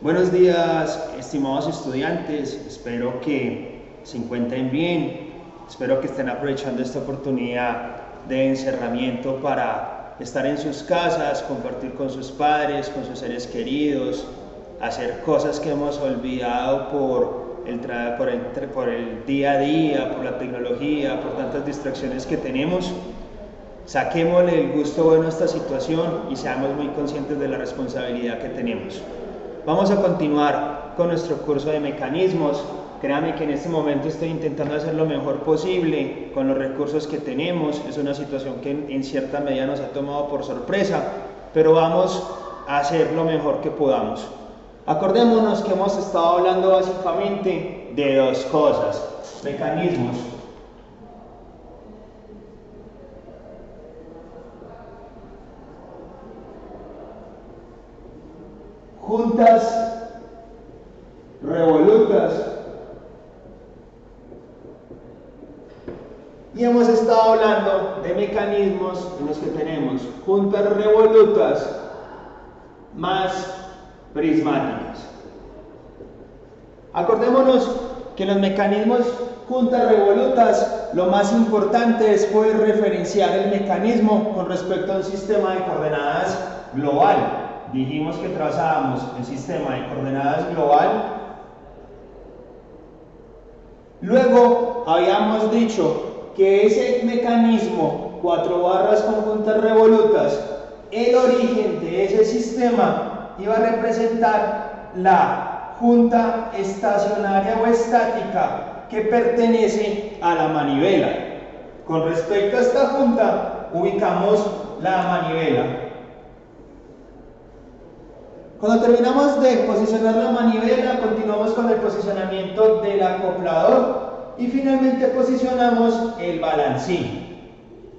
Buenos días, estimados estudiantes. Espero que se encuentren bien. Espero que estén aprovechando esta oportunidad de encerramiento para estar en sus casas, compartir con sus padres, con sus seres queridos, hacer cosas que hemos olvidado por el día a día, por la tecnología, por tantas distracciones que tenemos. Saquémosle el gusto bueno a esta situación y seamos muy conscientes de la responsabilidad que tenemos. Vamos a continuar con nuestro curso de mecanismos. Créame que en este momento estoy intentando hacer lo mejor posible con los recursos que tenemos. Es una situación que en cierta medida nos ha tomado por sorpresa, pero vamos a hacer lo mejor que podamos. Acordémonos que hemos estado hablando básicamente de dos cosas: mecanismos. Juntas revolutas, y hemos estado hablando de mecanismos en los que tenemos juntas revolutas más prismáticas. Acordémonos que los mecanismos juntas revolutas, lo más importante es poder referenciar el mecanismo con respecto a un sistema de coordenadas global. Dijimos que trazábamos el sistema de coordenadas global. Luego habíamos dicho que ese mecanismo, 4 barras con juntas revolutas, el origen de ese sistema iba a representar la junta estacionaria o estática que pertenece a la manivela. Con respecto a esta junta, ubicamos la manivela. Cuando terminamos de posicionar la manivela, continuamos con el posicionamiento del acoplador y finalmente posicionamos el balancín.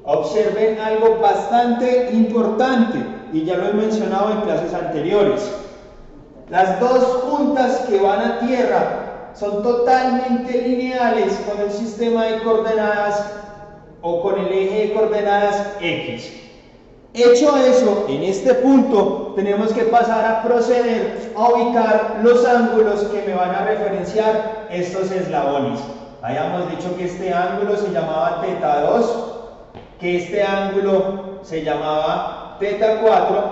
Observen algo bastante importante y ya lo he mencionado en clases anteriores. Las dos juntas que van a tierra son totalmente lineales con el sistema de coordenadas o con el eje de coordenadas X. Hecho eso, en este punto tenemos que pasar a proceder a ubicar los ángulos que me van a referenciar estos eslabones. Habíamos dicho que este ángulo se llamaba θ 2, que este ángulo se llamaba θ 4,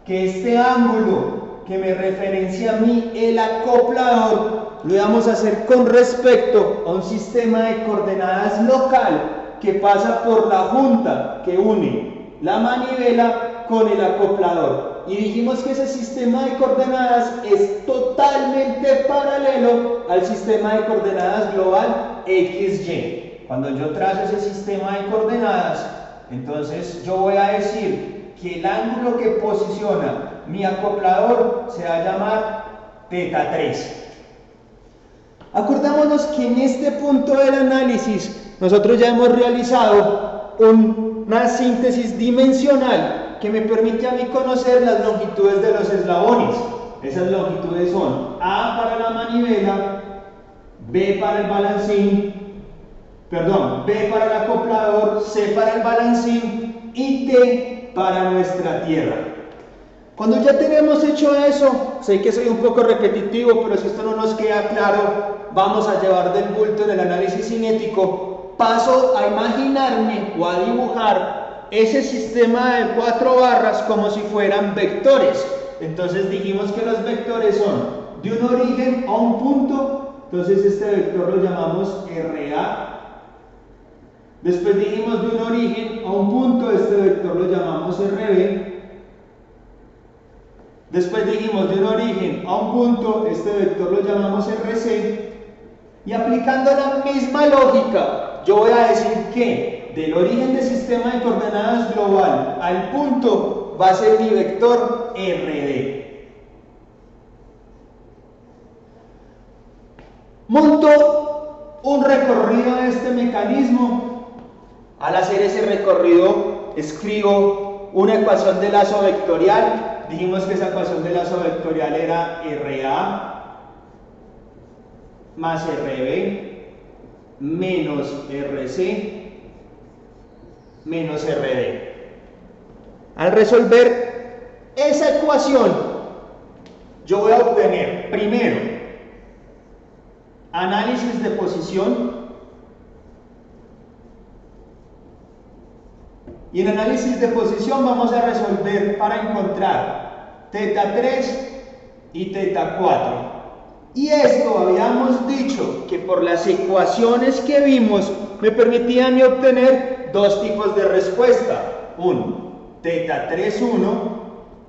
que este ángulo que me referencia a mí el acoplador lo vamos a hacer con respecto a un sistema de coordenadas local que pasa por la junta que une la manivela con el acoplador, y dijimos que ese sistema de coordenadas es totalmente paralelo al sistema de coordenadas global XY. Cuando yo trazo ese sistema de coordenadas, entonces yo voy a decir que el ángulo que posiciona mi acoplador se va a llamar θ 3. Acordémonos que en este punto del análisis nosotros ya hemos realizado una síntesis dimensional que me permite a mí conocer las longitudes de los eslabones. Esas longitudes son A para la manivela, B para el balancín, B para el acoplador, C para el balancín y T para nuestra tierra. Cuando ya tenemos hecho eso, sé que soy un poco repetitivo, pero si esto no nos queda claro, vamos a llevar del bulto en el análisis cinético. Paso a imaginarme o a dibujar ese sistema de 4 barras como si fueran vectores. Entonces dijimos que los vectores son de un origen a un punto, entonces este vector lo llamamos RA. Después dijimos de un origen a un punto, este vector lo llamamos RB. Después dijimos de un origen a un punto, este vector lo llamamos RC. Y aplicando la misma lógica, yo voy a decir que del origen del sistema de coordenadas global al punto va a ser mi vector RD. Monto un recorrido de este mecanismo. Al hacer ese recorrido, escribo una ecuación de lazo vectorial. Dijimos que esa ecuación de lazo vectorial era RA más RB menos RC menos RD. Al resolver esa ecuación, yo voy a obtener primero análisis de posición. Y en análisis de posición vamos a resolver para encontrar θ 3 y θ 4. Y esto habíamos dicho que por las ecuaciones que vimos me permitían obtener dos tipos de respuesta. Un θ 3 1,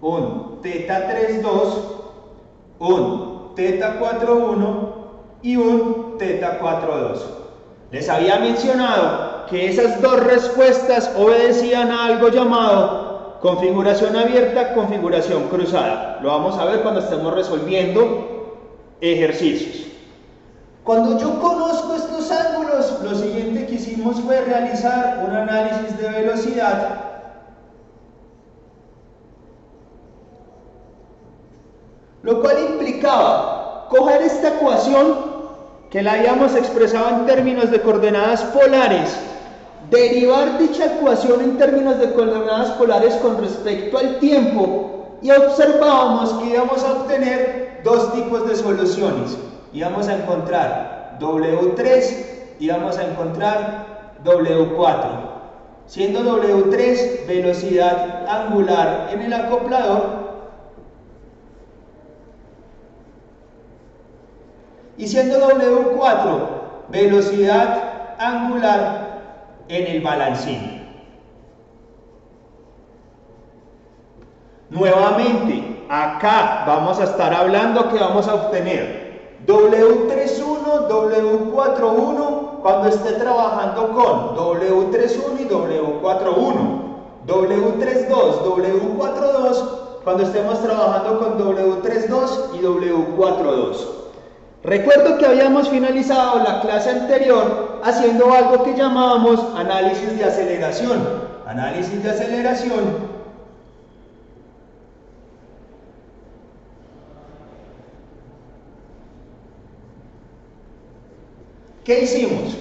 un θ 3 2, un θ 4 1 y un θ 4 2. Les había mencionado que esas dos respuestas obedecían a algo llamado configuración abierta, configuración cruzada. Lo vamos a ver cuando estemos resolviendo ejercicios. Cuando yo conozco estos ángulos, lo siguiente que hicimos fue realizar un análisis de velocidad lo cual implicaba coger esta ecuación que la habíamos expresado en términos de coordenadas polares, derivar dicha ecuación en términos de coordenadas polares con respecto al tiempo y observábamos que íbamos a obtener dos tipos de soluciones. Íbamos a encontrar W3 y íbamos a encontrar W4, siendo W3 velocidad angular en el acoplador y siendo W4 velocidad angular en el balancín. Nuevamente, acá vamos a estar hablando que vamos a obtener W31, W41 cuando esté trabajando con W31 y W41, W32, W42 cuando estemos trabajando con W32 y W42. Recuerdo que habíamos finalizado la clase anterior haciendo algo que llamábamos análisis de aceleración. Análisis de aceleración ¿qué hicimos?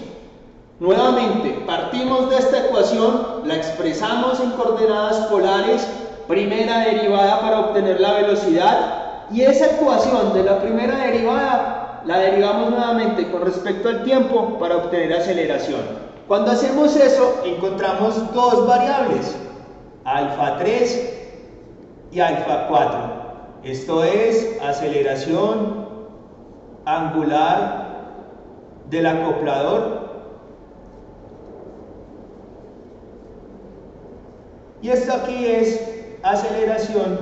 Nuevamente, partimos de esta ecuación, la expresamos en coordenadas polares, primera derivada para obtener la velocidad, y esa ecuación de la primera derivada la derivamos nuevamente con respecto al tiempo para obtener aceleración. Cuando hacemos eso, encontramos dos variables, alfa 3 y alfa 4. Esto es aceleración angular del acoplador y esto aquí es aceleración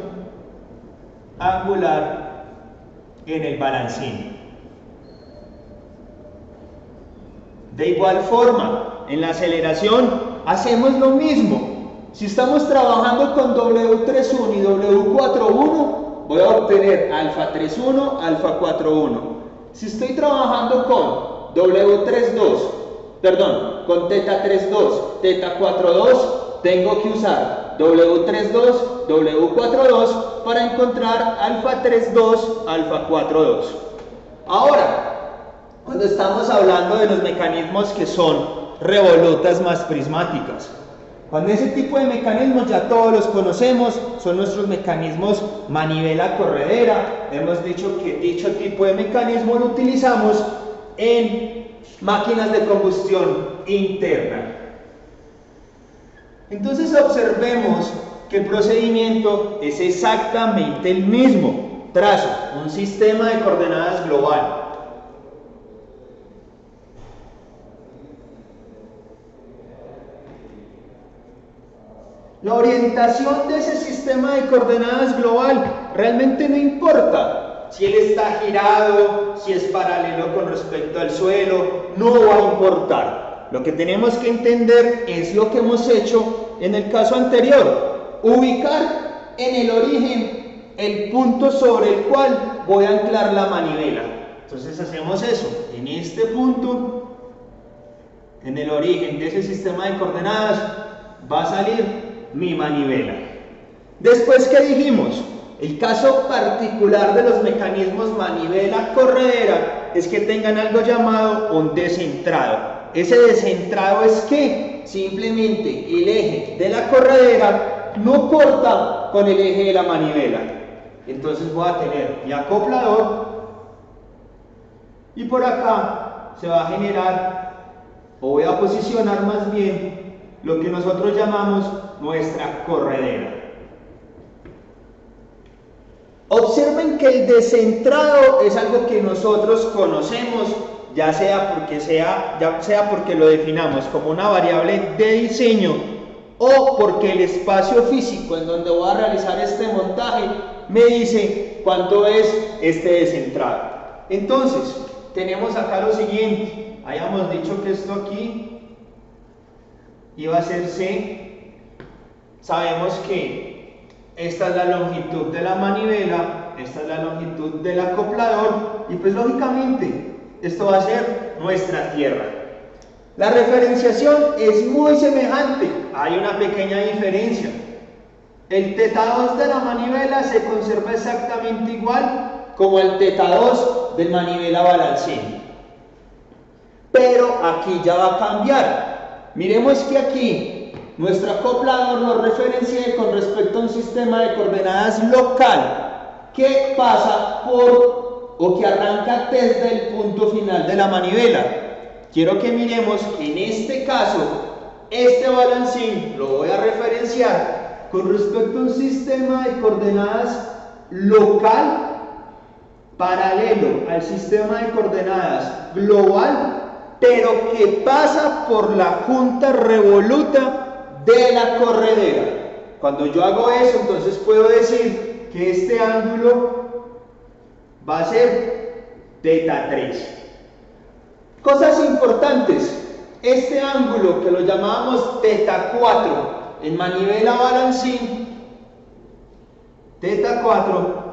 angular en el balancín. De igual forma, en la aceleración hacemos lo mismo. Si estamos trabajando con W31 y W41, voy a obtener alfa 31, alfa 41. Si estoy trabajando con con θ 32, θ 42, tengo que usar W32, W42 para encontrar alfa 32, alfa 42. Ahora, cuando estamos hablando de los mecanismos que son revolutas más prismáticas, cuando ese tipo de mecanismos ya todos los conocemos, son nuestros mecanismos manivela-corredera. Hemos dicho que dicho tipo de mecanismo lo utilizamos en máquinas de combustión interna. Entonces observemos que el procedimiento es exactamente el mismo. Trazo un sistema de coordenadas global. La orientación de ese sistema de coordenadas global realmente no importa. Si él está girado, si es paralelo con respecto al suelo, no va a importar. Lo que tenemos que entender es lo que hemos hecho en el caso anterior. Ubicar en el origen el punto sobre el cual voy a anclar la manivela. Entonces hacemos eso. En este punto, en el origen de ese sistema de coordenadas, va a salir mi manivela. Después, ¿qué dijimos? El caso particular de los mecanismos manivela-corredera es que tengan algo llamado un descentrado. Ese descentrado es que simplemente el eje de la corredera no corta con el eje de la manivela. Entonces voy a tener mi acoplador y por acá se va a generar, o voy a posicionar más bien, lo que nosotros llamamos nuestra corredera. Observen que el descentrado es algo que nosotros conocemos, ya sea porque lo definamos como una variable de diseño o porque el espacio físico en donde voy a realizar este montaje me dice cuánto es este descentrado. Entonces, tenemos acá lo siguiente, hayamos dicho que esto aquí iba a ser C, sabemos que esta es la longitud de la manivela, esta es la longitud del acoplador y pues lógicamente esto va a ser nuestra tierra. La referenciación es muy semejante, hay una pequeña diferencia. El θ2 de la manivela se conserva exactamente igual como el θ2 del manivela balancín. Pero aquí ya va a cambiar. Miremos que aquí nuestro acoplador nos referencia con respecto a un sistema de coordenadas local que pasa por o que arranca desde el punto final de la manivela. Quiero que miremos que en este caso, este balancín lo voy a referenciar con respecto a un sistema de coordenadas local paralelo al sistema de coordenadas global, pero que pasa por la junta revoluta de la corredera. Cuando yo hago eso, entonces puedo decir que este ángulo va a ser θ3. Cosas importantes, este ángulo que lo llamamos θ4 en manivela balancín, θ4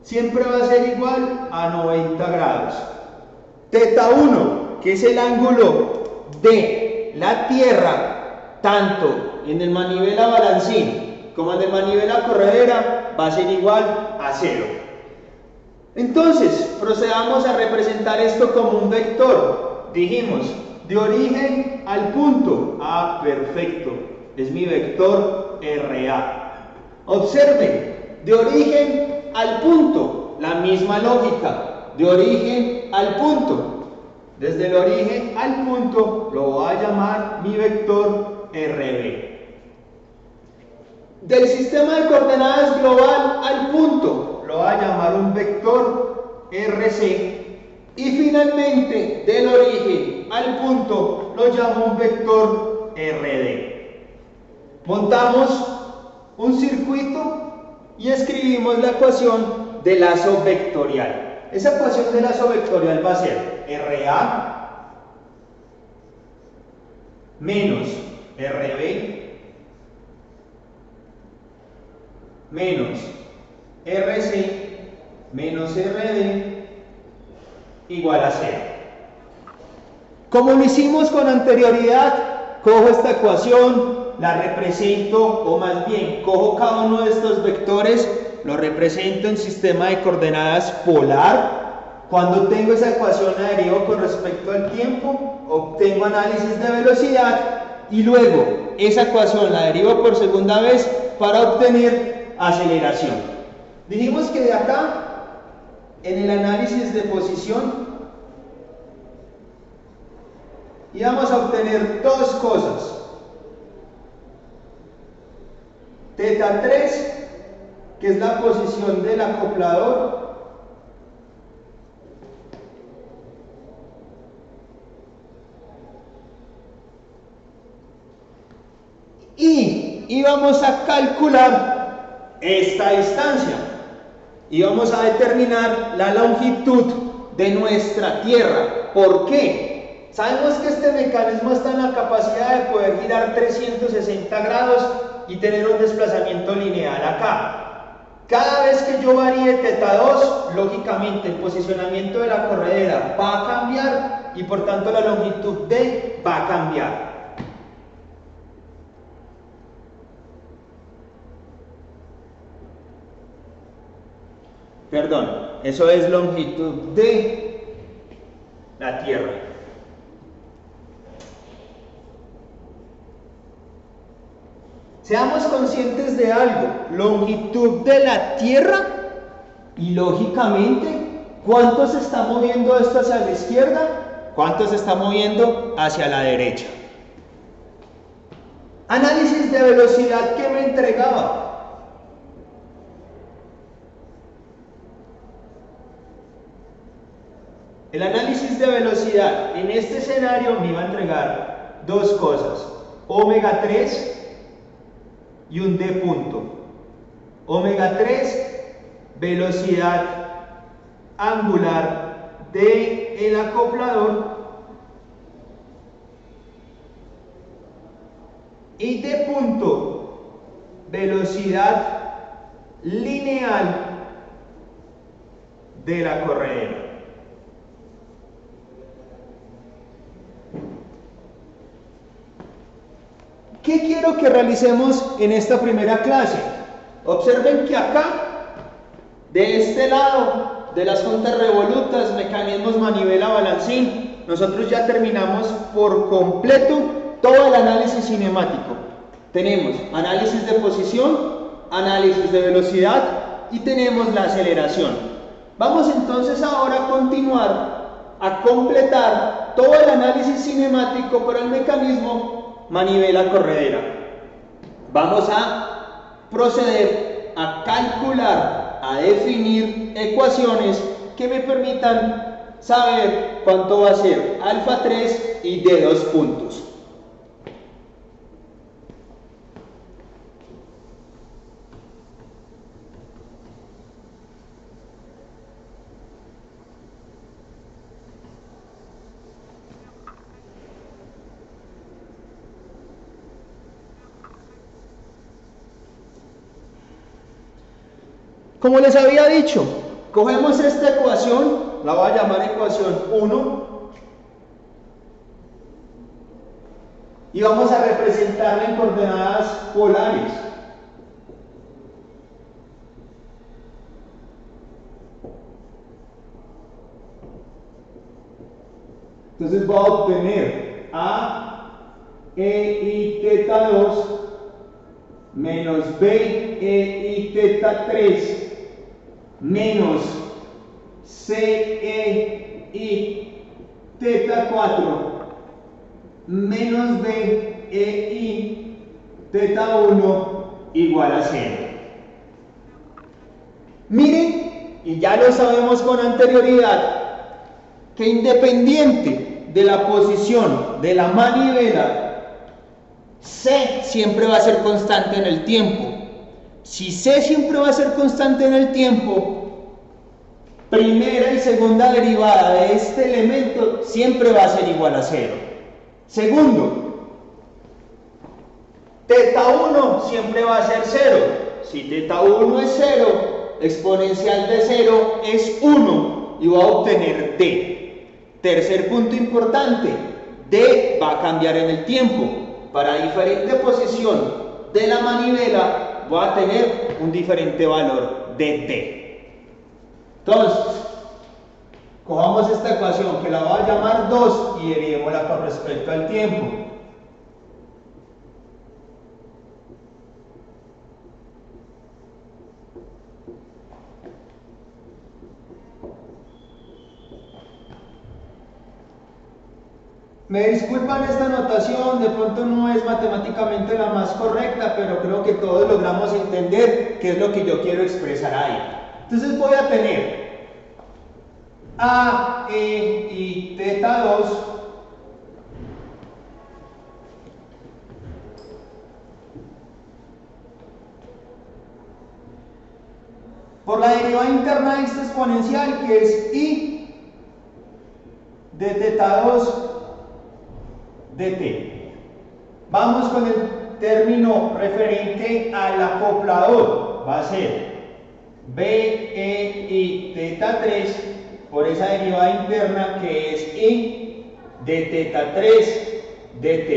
siempre va a ser igual a 90 grados. θ1, que es el ángulo de la tierra, tanto en el manivela balancín como en el manivela corredera, va a ser igual a 0. Entonces, procedamos a representar esto como un vector. Dijimos, de origen al punto. Ah, perfecto. Es mi vector RA. Observen, de origen al punto. La misma lógica. De origen al punto. Desde el origen al punto lo voy a llamar mi vector RB. Del sistema de coordenadas global al punto lo voy a llamar un vector RC. Y finalmente, del origen al punto lo llamo un vector RD. Montamos un circuito y escribimos la ecuación de lazo vectorial. Esa ecuación de lazo vectorial va a ser RA menos RB menos RC menos RD igual a 0. Como lo hicimos con anterioridad, cojo esta ecuación, la represento, o más bien, cojo cada uno de estos vectores, lo represento en sistema de coordenadas polar. Cuando tengo esa ecuación la derivo con respecto al tiempo, obtengo análisis de velocidad y luego esa ecuación la derivo por segunda vez para obtener aceleración. Dijimos que de acá, en el análisis de posición, íbamos a obtener dos cosas. θ3, que es la posición del acoplador, y íbamos a calcular esta distancia. Íbamos a determinar la longitud de nuestra Tierra. ¿Por qué? Sabemos que este mecanismo está en la capacidad de poder girar 360 grados y tener un desplazamiento lineal acá. Cada vez que yo varíe θ2, lógicamente el posicionamiento de la corredera va a cambiar y por tanto la longitud D va a cambiar. Perdón, eso es longitud de la Tierra. Seamos conscientes de algo, longitud de la Tierra Y lógicamente, ¿cuánto se está moviendo esto hacia la izquierda? ¿Cuánto se está moviendo hacia la derecha? Análisis de velocidad que me entregaba. El análisis de velocidad en este escenario me iba a entregar dos cosas, omega 3 y un D punto. Omega 3, velocidad angular del acoplador, y D punto, velocidad lineal de la corredera. ¿Qué quiero que realicemos en esta primera clase? Observen que acá, de este lado de las juntas revolutas, mecanismos, manivela, balancín, nosotros ya terminamos por completo todo el análisis cinemático. Tenemos análisis de posición, análisis de velocidad y tenemos la aceleración. Vamos entonces ahora a continuar a completar todo el análisis cinemático para el mecanismo manivela corredera. Vamos a proceder a calcular, a definir ecuaciones que me permitan saber cuánto va a ser alfa 3 y D 2 puntos. Como les había dicho, cogemos esta ecuación, la voy a llamar ecuación 1, y vamos a representarla en coordenadas polares. Entonces voy a obtener A, E y teta 2 menos B, E y teta 3 menos C, E y teta 4 menos D, E y teta 1 igual a 0. Miren, y ya lo sabemos con anterioridad, que independiente de la posición de la manivela, C siempre va a ser constante en el tiempo. Si C siempre va a ser constante en el tiempo, primera y segunda derivada de este elemento siempre va a ser igual a 0. Segundo, teta 1 siempre va a ser 0. Si teta 1 es 0, exponencial de 0 es 1 y voy a obtener D. Tercer punto importante, D va a cambiar en el tiempo. Para diferente posición de la manivela voy a tener un diferente valor de D. Entonces, cojamos esta ecuación que la voy a llamar 2 y derivémosla con respecto al tiempo. Me disculpan esta notación, de pronto no es matemáticamente la más correcta, pero creo que todos logramos entender qué es lo que yo quiero expresar ahí. Entonces voy a tener A, E y teta 2 por la derivada interna de esta exponencial, que es I de teta 2 dt. Vamos con el término referente al acoplador. Va a ser B, E y teta 3 por esa derivada interna que es I de teta 3 dt.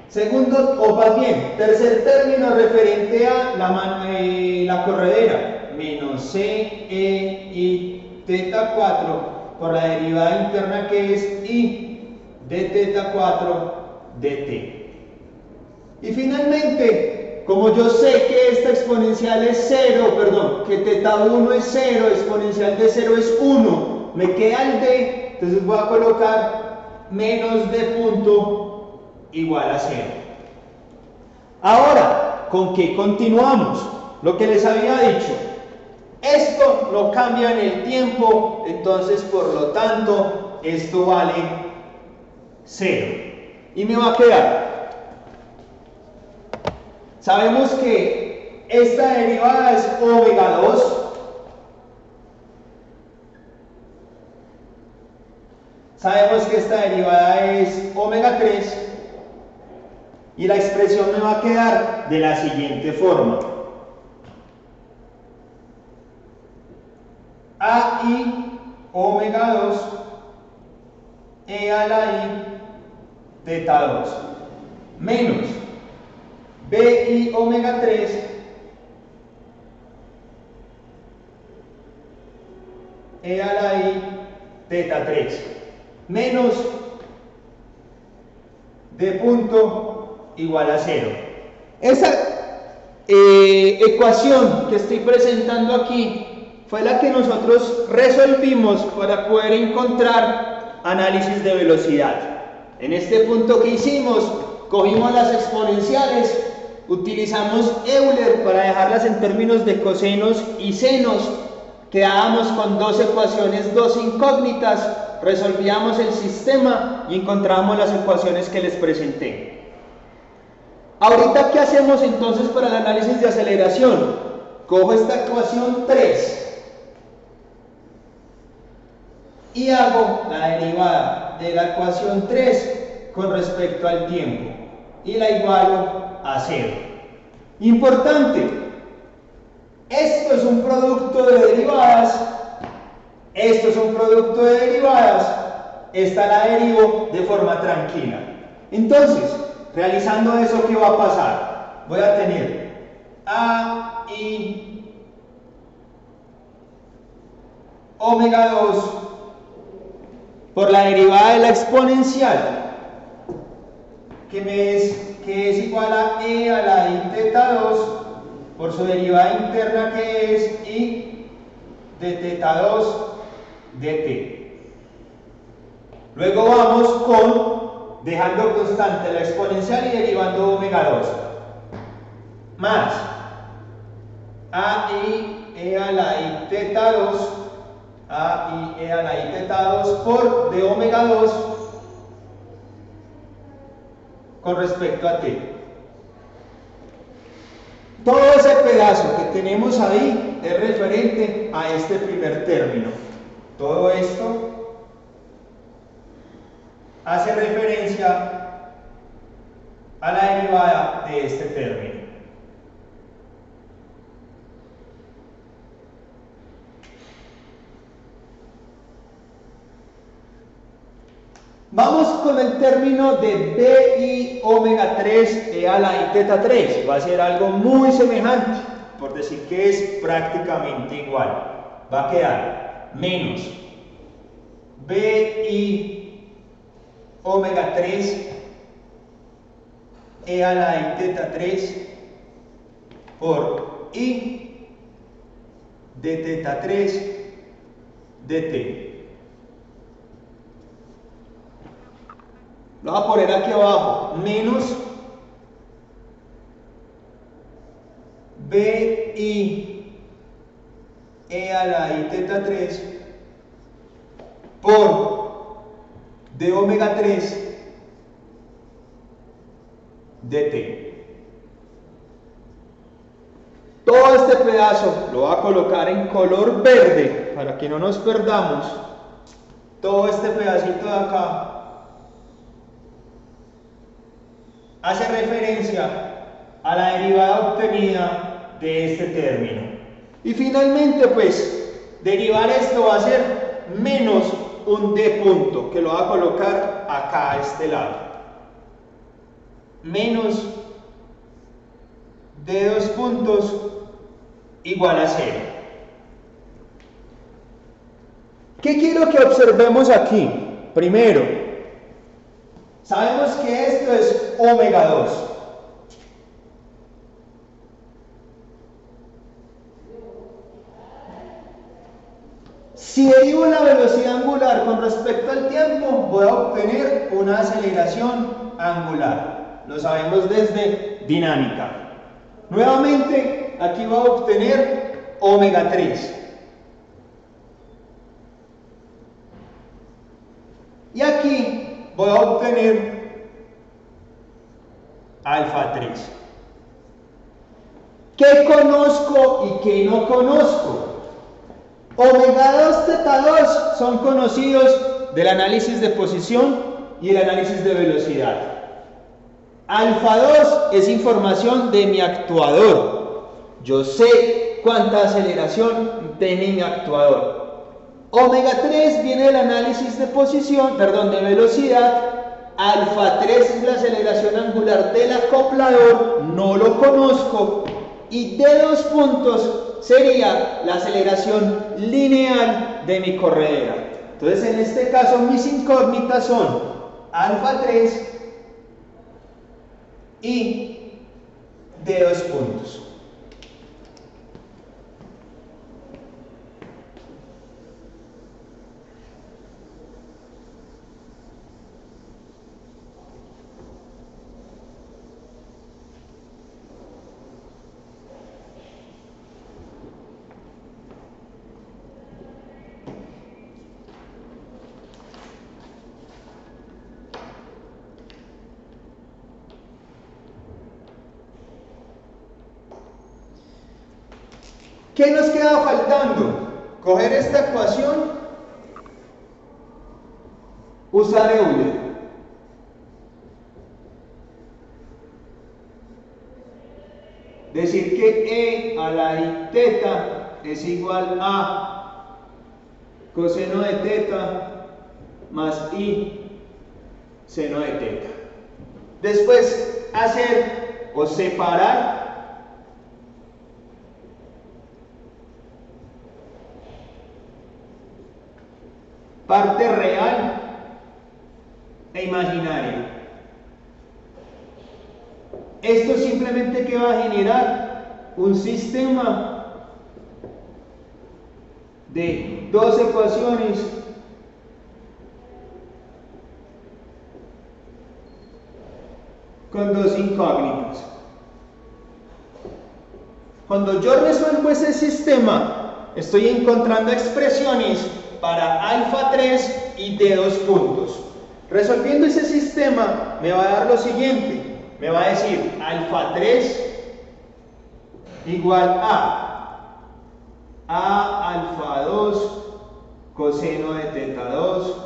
Segundo, o más bien, tercer término referente a la corredera, menos C, E y teta 4 por la derivada interna que es I de teta 4 dt. Y finalmente, como yo sé que esta exponencial es 0, perdón, que teta 1 es 0, exponencial de 0 es 1, me queda el d, entonces voy a colocar menos d punto igual a 0. Ahora, ¿con qué continuamos? Lo que les había dicho, esto no cambia en el tiempo, entonces por lo tanto esto vale 0. Y me va a quedar, sabemos que esta derivada es omega 2, sabemos que esta derivada es omega 3, y la expresión me va a quedar de la siguiente forma: AI omega 2 e a la i teta 2 menos BI omega 3 e a la i teta 3 menos d punto igual a 0. Esa ecuación que estoy presentando aquí fue la que nosotros resolvimos para poder encontrar análisis de velocidad. En este punto que hicimos, cogimos las exponenciales, utilizamos Euler para dejarlas en términos de cosenos y senos, quedábamos con dos ecuaciones, dos incógnitas, resolvíamos el sistema y encontrábamos las ecuaciones que les presenté. Ahorita, ¿qué hacemos entonces para el análisis de aceleración? Cojo esta ecuación 3 y hago la derivada de la ecuación 3 con respecto al tiempo y la igualo a 0. Importante, esto es un producto de derivadas, esto es un producto de derivadas, esta la derivo de forma tranquila. Entonces, realizando eso, ¿qué va a pasar? Voy a tener AI omega 2 por la derivada de la exponencial, que es igual a e a la i teta 2 por su derivada interna, que es i de teta 2 dt. Luego vamos con, dejando constante la exponencial y derivando omega 2, más ai e a la i teta 2, ai e a la i teta 2 por de omega 2 con respecto a t. Todo ese pedazo que tenemos ahí es referente a este primer término. Todo esto hace referencia a la derivada de este término. Vamos con el término de BI omega 3 e a la i teta 3. Va a ser algo muy semejante, por decir que es prácticamente igual. Va a quedar menos BI omega 3 e a la i teta 3 por i de teta 3 dt. Lo voy a poner aquí abajo, menos BI e a la i teta 3 por de omega 3 dt. Todo este pedazo lo voy a colocar en color verde para que no nos perdamos. Todo este pedacito de acá hace referencia a la derivada obtenida de este término. Y finalmente, pues, derivar esto va a ser menos un d punto, que lo voy a colocar acá a este lado. Menos d 2 puntos igual a 0. ¿Qué quiero que observemos aquí? Primero, sabemos que esto es omega 2. Si derivo la velocidad angular con respecto al tiempo, voy a obtener una aceleración angular. Lo sabemos desde dinámica. Nuevamente, aquí voy a obtener omega 3. Y aquí voy a obtener alfa 3. ¿Qué conozco y qué no conozco? Omega 2, teta 2 son conocidos del análisis de posición y el análisis de velocidad. Alfa 2 es información de mi actuador. Yo sé cuánta aceleración tiene mi actuador. Omega 3 viene del análisis de posición, perdón, de velocidad. Alfa 3 es la aceleración angular del acoplador, no lo conozco. Y de 2 puntos sería la aceleración lineal de mi corredera. Entonces, en este caso, mis incógnitas son alfa 3 y de 2 puntos. ¿Qué nos queda faltando? Coger esta ecuación, usar Euler. Decir que E a la I teta es igual a coseno de teta más I seno de teta. Después hacer o separar parte real e imaginaria. Esto simplemente que va a generar un sistema de 2 ecuaciones con 2 incógnitas. Cuando yo resuelvo ese sistema, estoy encontrando expresiones para alfa 3 y de 2 puntos. Resolviendo ese sistema me va a dar lo siguiente. Me va a decir alfa 3 igual a alfa 2 coseno de teta 2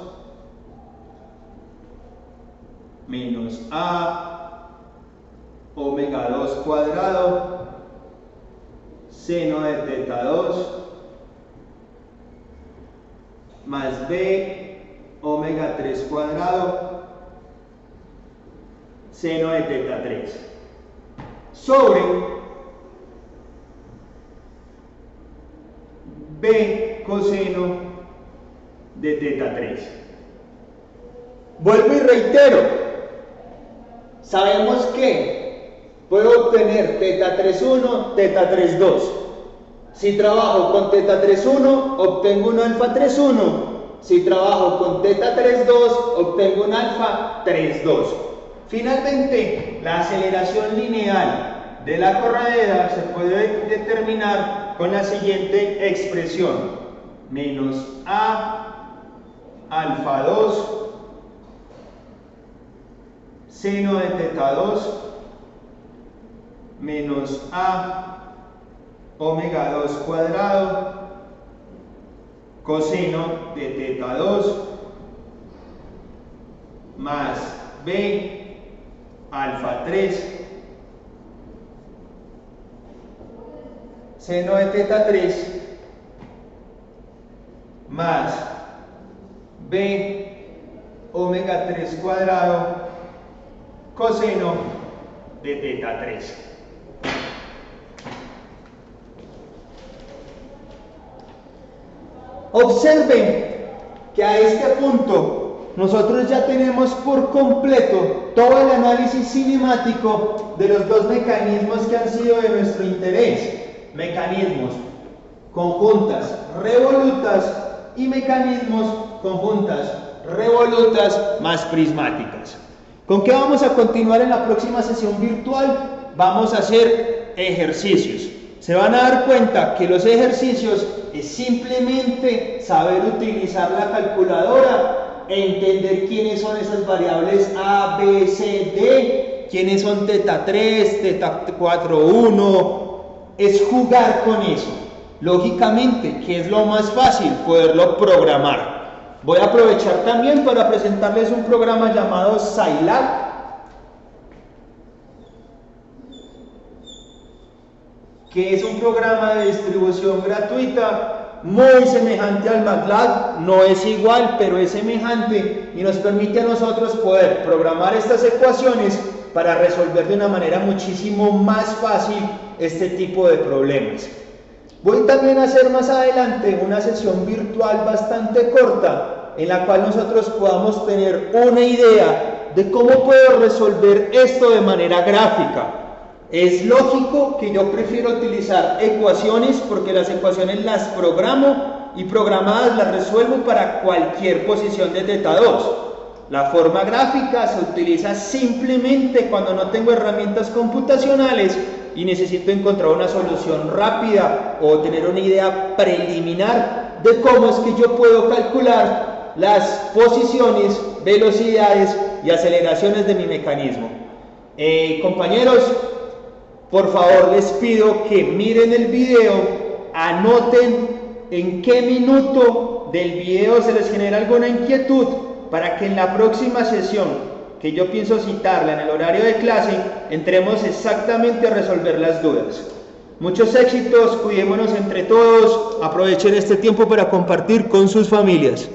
menos a omega 2 cuadrado seno de teta 2 más b omega 3 cuadrado seno de teta 3 sobre b coseno de teta 3. Vuelvo y reitero, sabemos que puedo obtener teta 3,1, teta 3,2. Si trabajo con teta 3,1, obtengo un alfa 3,1. Si trabajo con teta 3,2, obtengo un alfa 3,2. Finalmente, la aceleración lineal de la corredera se puede determinar con la siguiente expresión: menos a alfa 2 seno de teta 2 menos a omega 2 cuadrado coseno de teta 2 más b alfa 3 seno de teta 3 más b omega 3 cuadrado coseno de teta 3. Observen que a este punto nosotros ya tenemos por completo todo el análisis cinemático de los 2 mecanismos que han sido de nuestro interés. Mecanismos: conjuntas revolutas y mecanismos conjuntas revolutas más prismáticas. ¿Con qué vamos a continuar en la próxima sesión virtual? Vamos a hacer ejercicios. Se van a dar cuenta que los ejercicios es simplemente saber utilizar la calculadora e entender quiénes son esas variables A, B, C, D, quiénes son teta 3, teta 4, 1. Es jugar con eso. Lógicamente, ¿qué es lo más fácil? Poderlo programar. Voy a aprovechar también para presentarles un programa llamado Scilab, que es un programa de distribución gratuita muy semejante al MATLAB, no es igual, pero es semejante y nos permite a nosotros poder programar estas ecuaciones para resolver de una manera muchísimo más fácil este tipo de problemas. Voy también a hacer más adelante una sesión virtual bastante corta en la cual nosotros podamos tener una idea de cómo puedo resolver esto de manera gráfica. Es lógico que yo prefiero utilizar ecuaciones porque las ecuaciones las programo y programadas las resuelvo para cualquier posición de teta 2. La forma gráfica se utiliza simplemente cuando no tengo herramientas computacionales y necesito encontrar una solución rápida o tener una idea preliminar de cómo es que yo puedo calcular las posiciones, velocidades y aceleraciones de mi mecanismo. Compañeros, por favor les pido que miren el video, anoten en qué minuto del video se les genera alguna inquietud para que en la próxima sesión que yo pienso citarla en el horario de clase, entremos exactamente a resolver las dudas. Muchos éxitos, cuidémonos entre todos, aprovechen este tiempo para compartir con sus familias.